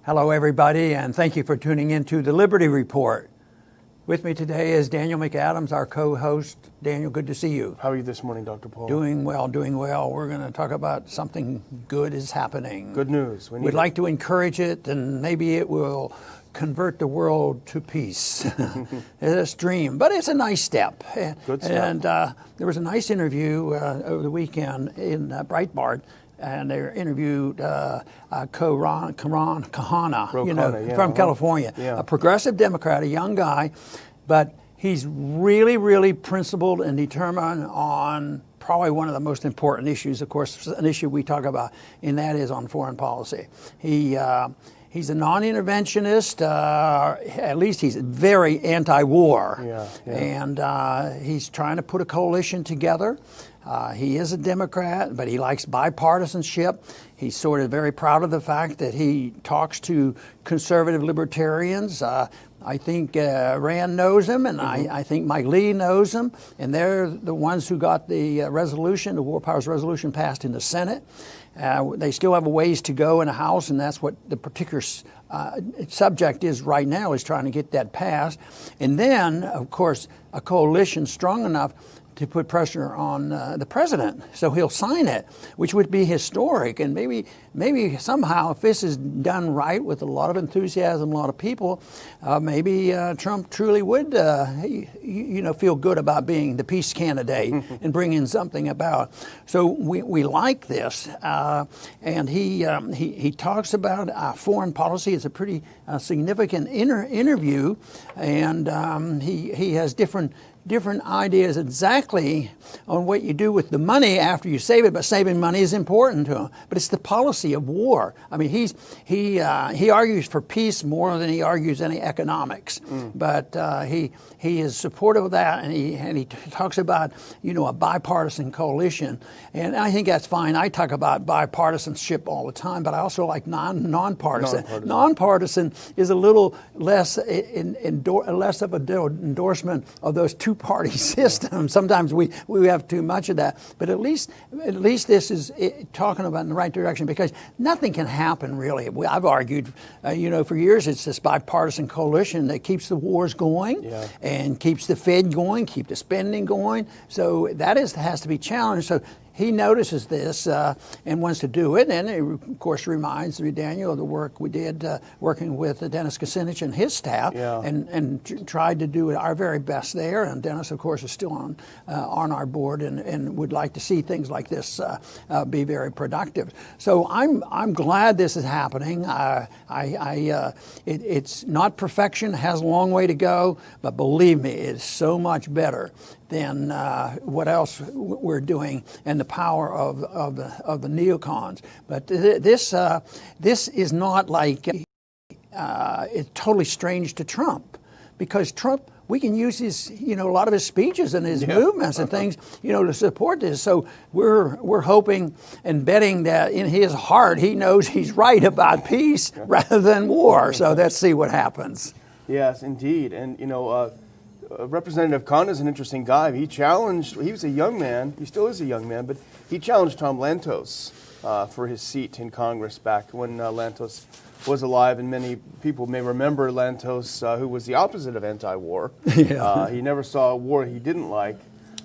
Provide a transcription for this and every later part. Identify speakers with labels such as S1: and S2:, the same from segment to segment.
S1: Hello, everybody, and thank you for tuning in to the Liberty Report. With me today is Daniel McAdams, our co-host. Daniel, good to see you.
S2: How are you this morning, Dr. Paul?
S1: Doing well, doing well. We're going to talk about something good is happening.
S2: Good news.
S1: We'd like to encourage it, and maybe it will convert the world to peace. It's a dream, but it's a nice step.
S2: Good step.
S1: And there was a nice interview over the weekend in Breitbart, and they interviewed Khanna, from California, a progressive Democrat, a young guy, but he's really, really principled and determined on probably one of the most important issues, of course, an issue we talk about, and that is on foreign policy. He's a non-interventionist, at least he's very anti-war, and he's trying to put a coalition together. He is a Democrat, but he likes bipartisanship. He's sort of very proud of the fact that he talks to conservative libertarians. I think Rand knows him, and I think Mike Lee knows him, and they're the ones who got the resolution, the War Powers Resolution, passed in the Senate. They still have a ways to go in the House, and that's what the particular subject is right now, is trying to get that passed. And then, of course, a coalition strong enough to put pressure on the president, so he'll sign it, which would be historic. And maybe somehow, if this is done right with a lot of enthusiasm, a lot of people, maybe Trump truly would, feel good about being the peace candidate and bringing something about. So we like this, and he talks about foreign policy. It's a pretty significant interview, and he has different ideas exactly on what you do with the money after you save it, but saving money is important to him. But it's the policy of war. I mean, he argues for peace more than he argues any economics. But he is supportive of that, and he talks about a bipartisan coalition, and I think that's fine. I talk about bipartisanship all the time, but I also like nonpartisan. Nonpartisan is a little less less of an endorsement of those two-party systems. Sometimes we have too much of that, but at least this is talking about in the right direction, because nothing can happen really. I've argued, for years, it's this bipartisan coalition that keeps the wars going and keeps the Fed going, keep the spending going. So that has to be challenged. So he notices this and wants to do it, and it, of course, reminds me, Daniel, of the work we did working with Dennis Kucinich and his staff, and tried to do our very best there. And Dennis, of course, is still on our board, and would like to see things like this be very productive. So I'm glad this is happening. It's not perfection; has a long way to go, but believe me, it's so much better than what else we're doing, and the power of the neocons. But this is not like it's totally strange to Trump, because Trump, we can use his a lot of his speeches and his movements and things to support this. So we're hoping and betting that in his heart he knows he's right about peace rather than war. So let's see what happens.
S2: Yes, indeed, and Representative Khanna is an interesting guy. He was a young man, he still is a young man, but he challenged Tom Lantos for his seat in Congress back when Lantos was alive, and many people may remember Lantos, who was the opposite of anti-war. He never saw a war he didn't like,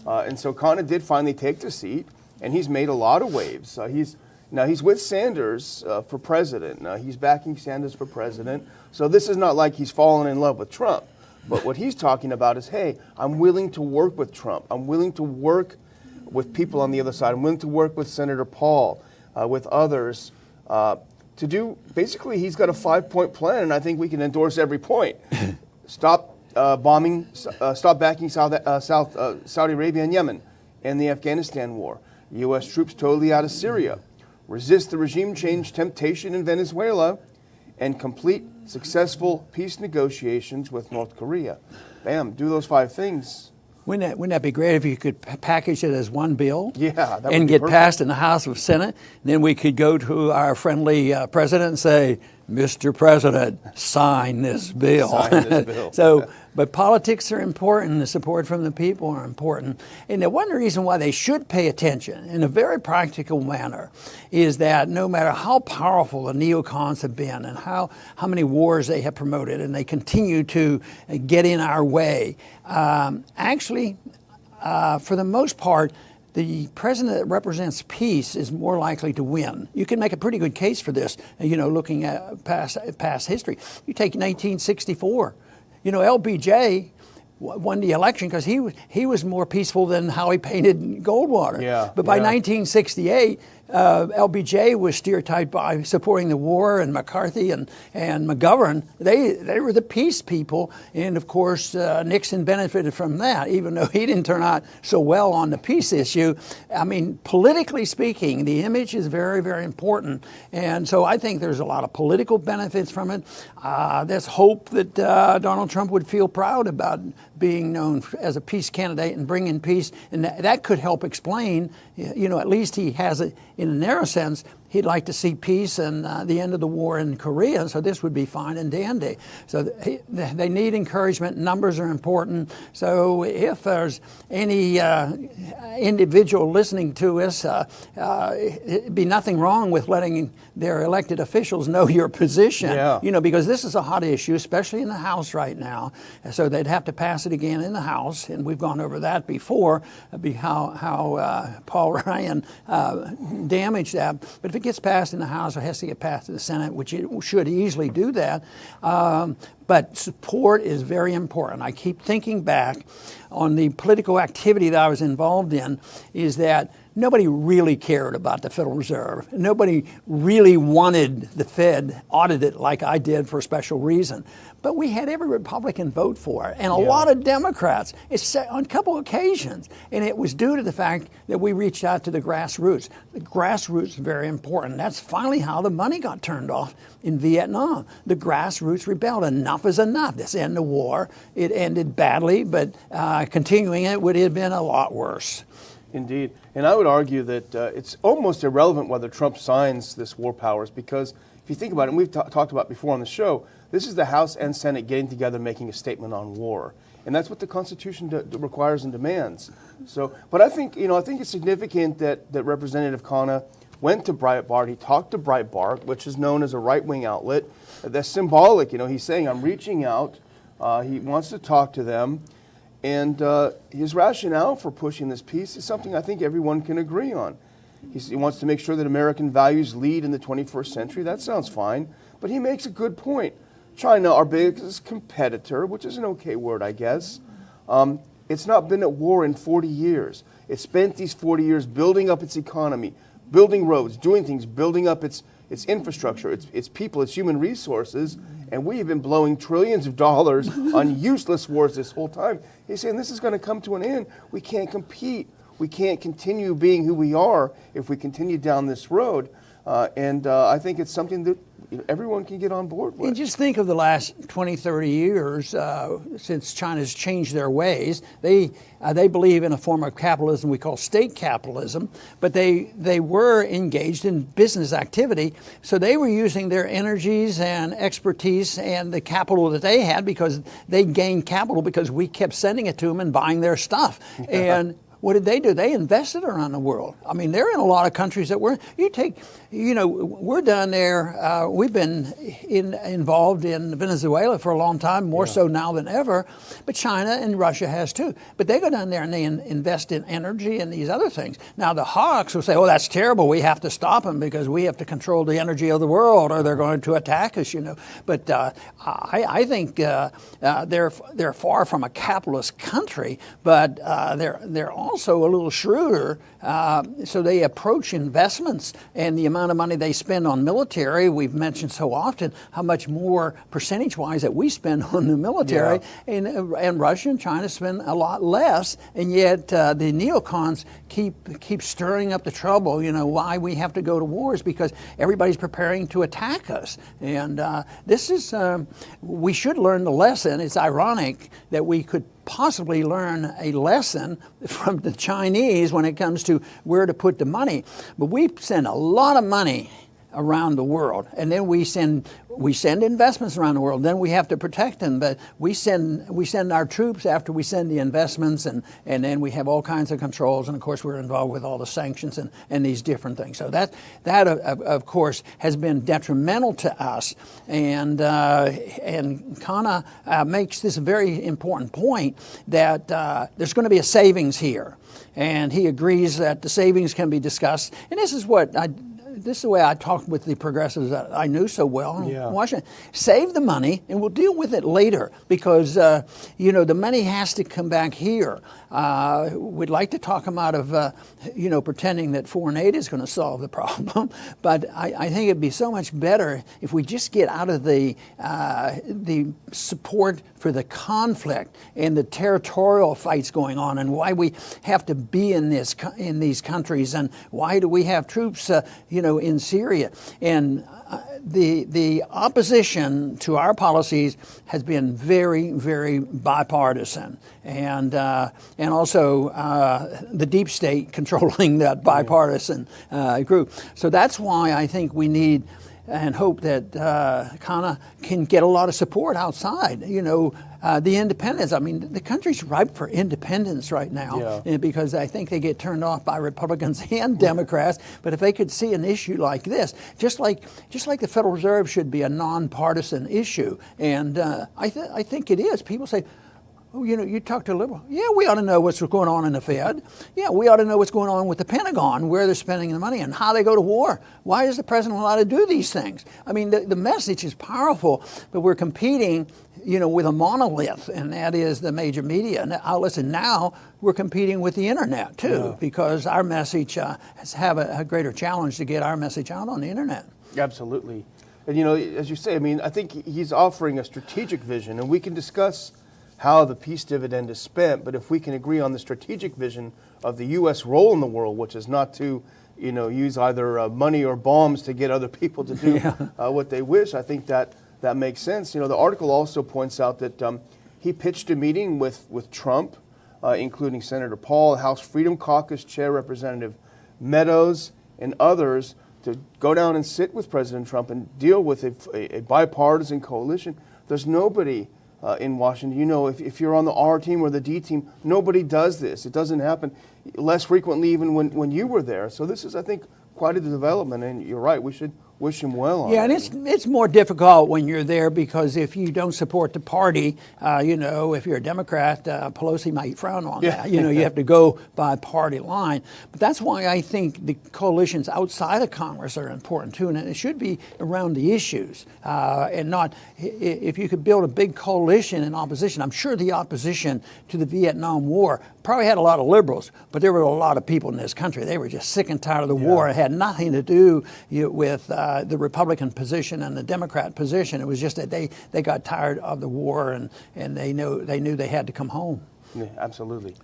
S2: and so Khanna did finally take the seat, and he's made a lot of waves. He's with Sanders for president. He's backing Sanders for president, so this is not like he's fallen in love with Trump. But what he's talking about is, hey, I'm willing to work with Trump. I'm willing to work with people on the other side. I'm willing to work with Senator Paul, with others, to do, basically, he's got a 5-point plan, and I think we can endorse every point. Stop backing Saudi Arabia and Yemen, and the Afghanistan war. U.S. troops totally out of Syria. Resist the regime change temptation in Venezuela, and complete successful peace negotiations with North Korea. Bam, do those 5 things.
S1: Wouldn't that be great if you could package it as one bill?
S2: Yeah, that would
S1: and
S2: be
S1: get
S2: perfect.
S1: Passed in the House of Senate? And then we could go to our friendly president and say, Mr. President, sign this bill.
S2: Sign this bill.
S1: So, but politics are important. The support from the people are important. And the one reason why they should pay attention in a very practical manner is that no matter how powerful the neocons have been and how many wars they have promoted and they continue to get in our way, actually, for the most part, the president that represents peace is more likely to win. You can make a pretty good case for this, looking at past history. You take 1964. LBJ won the election because he was more peaceful than how he painted Goldwater.
S2: Yeah,
S1: but by 1968, LBJ was stereotyped by supporting the war, and McCarthy and McGovern, they were the peace people. And of course, Nixon benefited from that, even though he didn't turn out so well on the peace issue. I mean, politically speaking, the image is very, very important. And so I think there's a lot of political benefits from it. There's hope that Donald Trump would feel proud about being known as a peace candidate and bringing peace. And that could help explain, at least he has it in a narrow sense. He'd like to see peace and the end of the war in Korea, so this would be fine and dandy. So they need encouragement. Numbers are important. So if there's any individual listening to us, it'd be nothing wrong with letting their elected officials know your position.
S2: Yeah.
S1: Because this is a hot issue, especially in the House right now. So they'd have to pass it again in the House, and we've gone over that before, how Paul Ryan damaged that. But if it gets passed in the House, it has to get passed in the Senate, which it should easily do that. But support is very important. I keep thinking back on the political activity that I was involved in, is that nobody really cared about the Federal Reserve. Nobody really wanted the Fed audited like I did for a special reason. But we had every Republican vote for it, and a lot of Democrats. It's on a couple occasions, and it was due to the fact that we reached out to the grassroots. The grassroots is very important. That's finally how the money got turned off in Vietnam. The grassroots rebelled. Enough is enough. This ended the war. It ended badly, but continuing it would have been a lot worse.
S2: Indeed. And I would argue that it's almost irrelevant whether Trump signs this war powers, because if you think about it, and we've talked about before on the show, this is the House and Senate getting together making a statement on war. And that's what the Constitution requires and demands. So, but I think it's significant that Representative Khanna went to Breitbart. He talked to Breitbart, which is known as a right-wing outlet. That's symbolic. He's saying, I'm reaching out. He wants to talk to them. And his rationale for pushing this peace is something I think everyone can agree on. He wants to make sure that American values lead in the 21st century. That sounds fine. But he makes a good point. China, our biggest competitor, which is an okay word, I guess, it's not been at war in 40 years. It spent these 40 years building up its economy, building roads, doing things, building up its infrastructure, its people, its human resources, and we have been blowing trillions of dollars on useless wars this whole time. He's saying this is going to come to an end. We can't compete. We can't continue being who we are if we continue down this road. And I think it's something that everyone can get on board with.
S1: And just think of the last 20, 30 years since China's changed their ways. They believe in a form of capitalism we call state capitalism, but they were engaged in business activity. So they were using their energies and expertise and the capital that they had, because they gained capital because we kept sending it to them and buying their stuff. And what did they do? They invested around the world. I mean, they're in a lot of countries that we're down there. We've been involved in Venezuela for a long time, more so now than ever. But China and Russia has too. But they go down there and they invest in energy and these other things. Now the hawks will say, "Oh, that's terrible. We have to stop them because we have to control the energy of the world, or they're going to attack us." But I think they're far from a capitalist country, but they're also a little shrewder, so they approach investments and the amount of money they spend on military. We've mentioned so often how much more percentage-wise that we spend on the military, and Russia and China spend a lot less, and yet the neocons keep stirring up the trouble. Why we have to go to wars, because everybody's preparing to attack us, and this is we should learn the lesson. It's ironic that we could possibly learn a lesson from the Chinese when it comes to where to put the money. But we send a lot of money around the world, and then we send investments around the world. Then we have to protect them, but we send our troops after we send the investments, and then we have all kinds of controls, and of course we're involved with all the sanctions and these different things. So that of course has been detrimental to us, and Khanna makes this very important point that there's going to be a savings here, and he agrees that the savings can be discussed. And this is the way I talked with the progressives that I knew so well in Washington. Save the money, and we'll deal with it later, because the money has to come back here. We'd like to talk them out of pretending that foreign aid is going to solve the problem, but I think it'd be so much better if we just get out of the support for the conflict and the territorial fights going on, and why we have to be in these countries, and why do we have troops in Syria. And the opposition to our policies has been very, very bipartisan, and also the deep state controlling that bipartisan group. So that's why I think we need and hope that Khanna can get a lot of support outside. The independents. I mean, the country's ripe for independence right now, because I think they get turned off by Republicans and Democrats. But if they could see an issue like this, just like the Federal Reserve should be a nonpartisan issue, and I think it is. People say, oh, you talk to a liberal. Yeah, we ought to know what's going on in the Fed. Yeah, we ought to know what's going on with the Pentagon, where they're spending the money and how they go to war. Why is the president allowed to do these things? I mean, the message is powerful, but we're competing, with a monolith, and that is the major media outlets. And now we're competing with the internet too, because our message has have a greater challenge to get our message out on the internet.
S2: Absolutely. And as you say, I mean, I think he's offering a strategic vision, and we can discuss how the peace dividend is spent, but if we can agree on the strategic vision of the U.S. role in the world, which is not to, use either money or bombs to get other people to do what they wish, I think that makes sense. The article also points out that he pitched a meeting with Trump, including Senator Paul, House Freedom Caucus Chair Representative Meadows, and others, to go down and sit with President Trump and deal with a bipartisan coalition. There's nobody in Washington. If you're on the R team or the D team, nobody does this. It doesn't happen less frequently even when you were there. So this is, I think, quite a development, and you're right, we should wish him well on it.
S1: And it's more difficult when you're there, because if you don't support the party, if you're a Democrat, Pelosi might frown on that. You have to go by party line. But that's why I think the coalitions outside of Congress are important too, and it should be around the issues, and not, if you could build a big coalition in opposition. I'm sure the opposition to the Vietnam War probably had a lot of liberals, but there were a lot of people in this country. They were just sick and tired of the war. It had nothing to do with the Republican position and the Democrat position. It was just that they got tired of the war, and they knew they had to come home.
S2: Yeah, absolutely.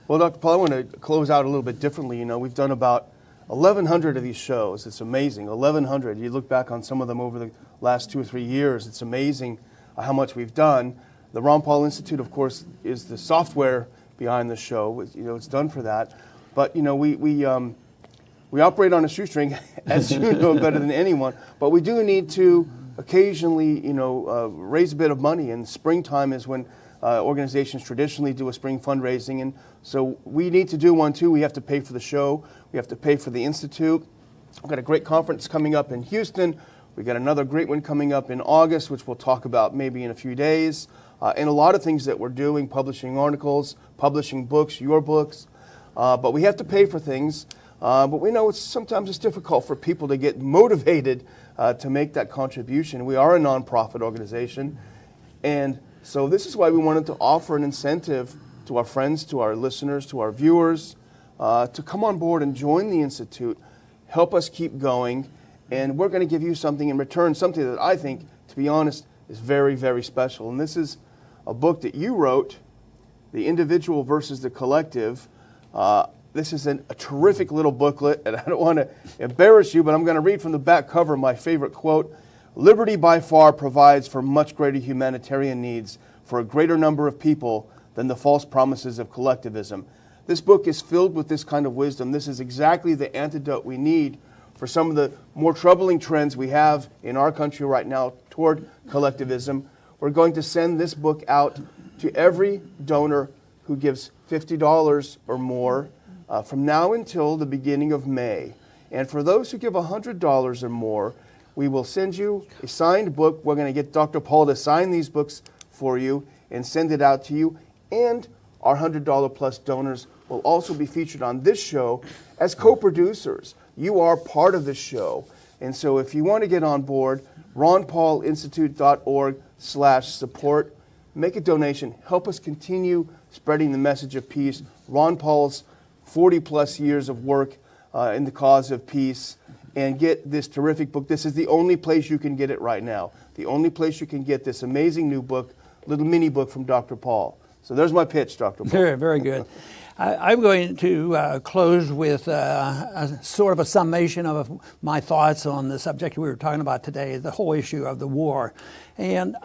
S2: Well, Dr. Paul, I want to close out a little bit differently. We've done about 1,100 of these shows. It's amazing. 1,100. You look back on some of them over the last 2 or 3 years. It's amazing how much we've done. The Ron Paul Institute, of course, is the software behind the show. It's done for that. But we operate on a shoestring, as you know better than anyone. But we do need to occasionally, raise a bit of money. And springtime is when organizations traditionally do a spring fundraising, and so we need to do one too. We have to pay for the show. We have to pay for the Institute. We've got a great conference coming up in Houston. We've got another great one coming up in August, which we'll talk about maybe in a few days. And a lot of things that we're doing, publishing articles, publishing books, your books. But we have to pay for things. But we know sometimes it's difficult for people to get motivated to make that contribution. We are a nonprofit organization. And so this is why we wanted to offer an incentive to our friends, to our listeners, to our viewers, to come on board and join the Institute, help us keep going. And we're going to give you something in return, something that I think, to be honest, is very, very special. And this is a book that you wrote, The Individual versus the Collective. This is a terrific little booklet, and I don't want to embarrass you, but I'm going to read from the back cover my favorite quote. Liberty by far provides for much greater humanitarian needs for a greater number of people than the false promises of collectivism. This book is filled with this kind of wisdom. This is exactly the antidote we need for some of the more troubling trends we have in our country right now toward collectivism. We're going to send this book out to every donor who gives $50 or more from now until the beginning of May. And for those who give $100 or more, we will send you a signed book. We're going to get Dr. Paul to sign these books for you and send it out to you. And our $100 plus donors will also be featured on this show as co-producers. You are part of this show. And so if you want to get on board, ronpaulinstitute.org/support. Make a donation. Help us continue spreading the message of peace. Ron Paul's 40-plus years of work in the cause of peace, and get this terrific book. This is the only place you can get it right now. The only place you can get this amazing new book, little mini book from Dr. Paul. So there's my pitch, Dr. Paul.
S1: Very, very good. I'm going to close with a sort of a summation of my thoughts on the subject we were talking about today, the whole issue of the war. And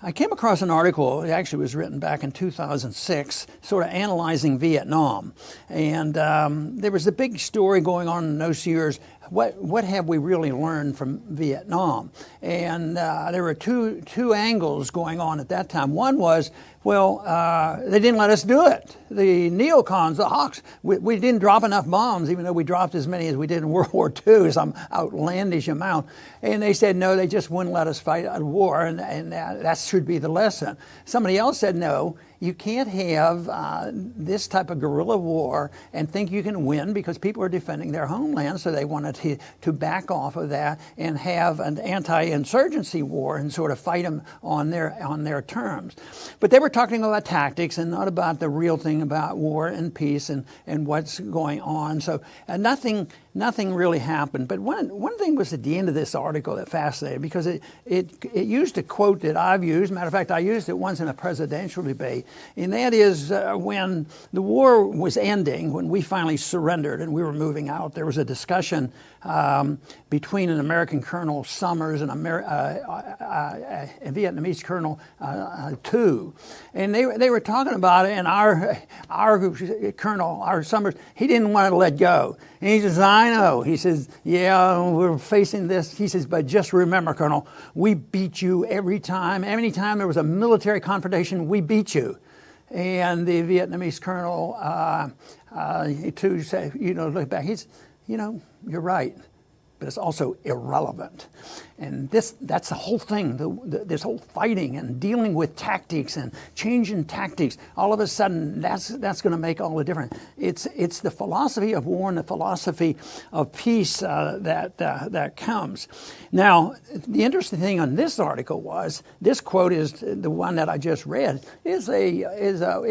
S1: I came across an article, it actually was written back in 2006, sort of analyzing Vietnam. And there was a big story going on in those years. What have we really learned from Vietnam? And there were two angles going on at that time. One was, well, they didn't let us do it. The neocons, the Hawks, we didn't drop enough bombs, even though we dropped as many as we did in World War II, some outlandish amount. And they said, no, they just wouldn't let us fight a war, and that should be the lesson. Somebody else said, no, you can't have this type of guerrilla war and think you can win because people are defending their homeland, so they wanted to back off of that and have an anti-insurgency war and sort of fight them on their terms. But they were talking about tactics and not about the real thing about war and peace and what's going on. So nothing really happened. But one thing was at the end of this article that fascinated, because it used a quote that I've used. Matter of fact, I used it once in a presidential debate. And that is when the war was ending, when we finally surrendered and we were moving out, there was a discussion between an American Colonel Summers and a Vietnamese Colonel Tu. And they were talking about it, and our Colonel, our Summers, he didn't want to let go. And he says, I know. He says, yeah, we're facing this. He says, but just remember, Colonel, we beat you every time. Any time there was a military confrontation, we beat you. And the Vietnamese Colonel, Tu said, look back. He's, you're right, but it's also irrelevant. And that's the whole thing, this whole fighting and dealing with tactics and changing tactics. All of a sudden, that's going to make all the difference. It's the philosophy of war and the philosophy of peace that comes. Now, the interesting thing on this article was, this quote is the one that I just read, is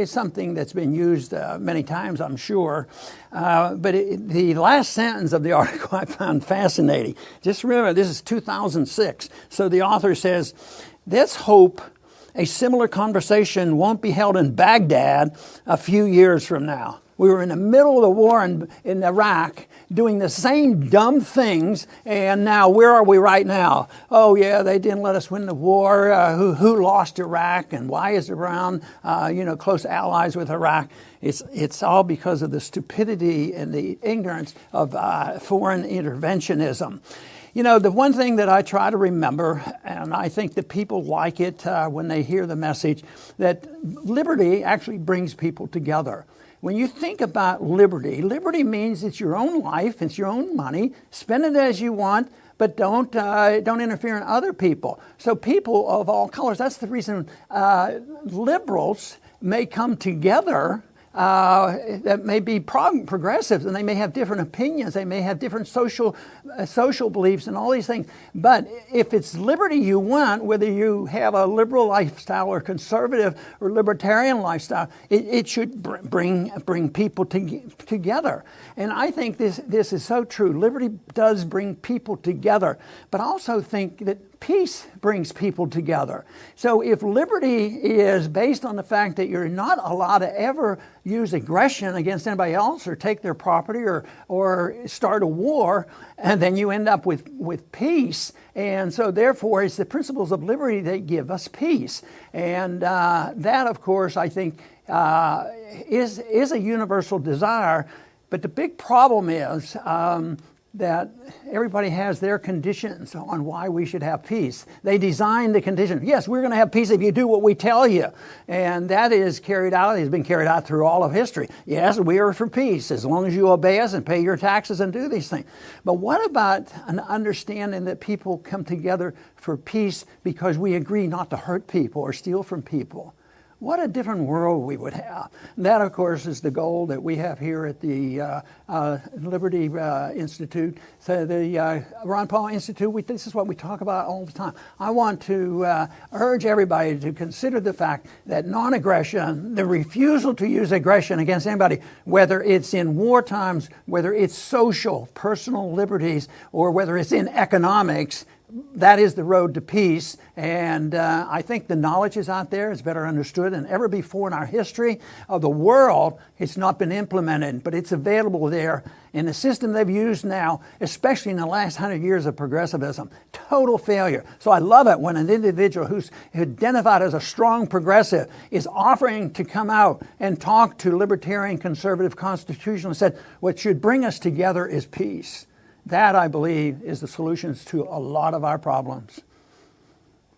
S1: something that's been used many times, I'm sure. But the last sentence of the article I found fascinating. Just remember, this is 2006. So the author says, let's hope a similar conversation won't be held in Baghdad a few years from now. We were in the middle of the war in Iraq doing the same dumb things, and now where are we right now? Oh yeah, they didn't let us win the war. Who lost Iraq, and why is Iran close allies with Iraq? It's all because of the stupidity and the ignorance of foreign interventionism. The one thing that I try to remember, and I think that people like it when they hear the message, that liberty actually brings people together. When you think about liberty, liberty means it's your own life, it's your own money, spend it as you want, but don't interfere in other people. So people of all colors, that's the reason liberals may come together that may be progressives, and they may have different opinions, they may have different social beliefs and all these things. But if it's liberty you want, whether you have a liberal lifestyle or conservative or libertarian lifestyle, it should bring people together. And I think this is so true. Liberty does bring people together, but I also think that peace brings people together. So if liberty is based on the fact that you're not allowed to ever use aggression against anybody else or take their property or start a war, and then you end up with peace. And so therefore it's the principles of liberty that give us peace. And that, of course, I think is a universal desire. But the big problem is that everybody has their conditions on why we should have peace. They design the conditions. Yes, we're going to have peace if you do what we tell you. And that is carried out, has been carried out through all of history. Yes, we are for peace as long as you obey us and pay your taxes and do these things. But what about an understanding that people come together for peace because we agree not to hurt people or steal from people? What a different world we would have. And that, of course, is the goal that we have here at the Liberty Institute. So the Ron Paul Institute, this is what we talk about all the time. I want to urge everybody to consider the fact that non-aggression, the refusal to use aggression against anybody, whether it's in war times, whether it's social, personal liberties, or whether it's in economics, that is the road to peace, and I think the knowledge is out there. It's better understood than ever before in our history of the world. It's not been implemented, but it's available there. And the system they've used now, especially in the last 100 years of progressivism, total failure. So I love it when an individual who's identified as a strong progressive is offering to come out and talk to libertarian, conservative, constitutionalists and said, what should bring us together is peace. That, I believe, is the solutions to a lot of our problems.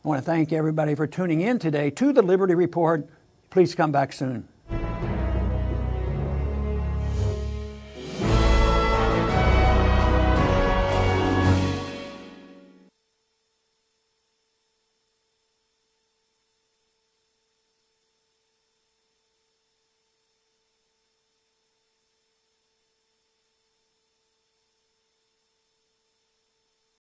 S1: I want to thank everybody for tuning in today to the Liberty Report. Please come back soon.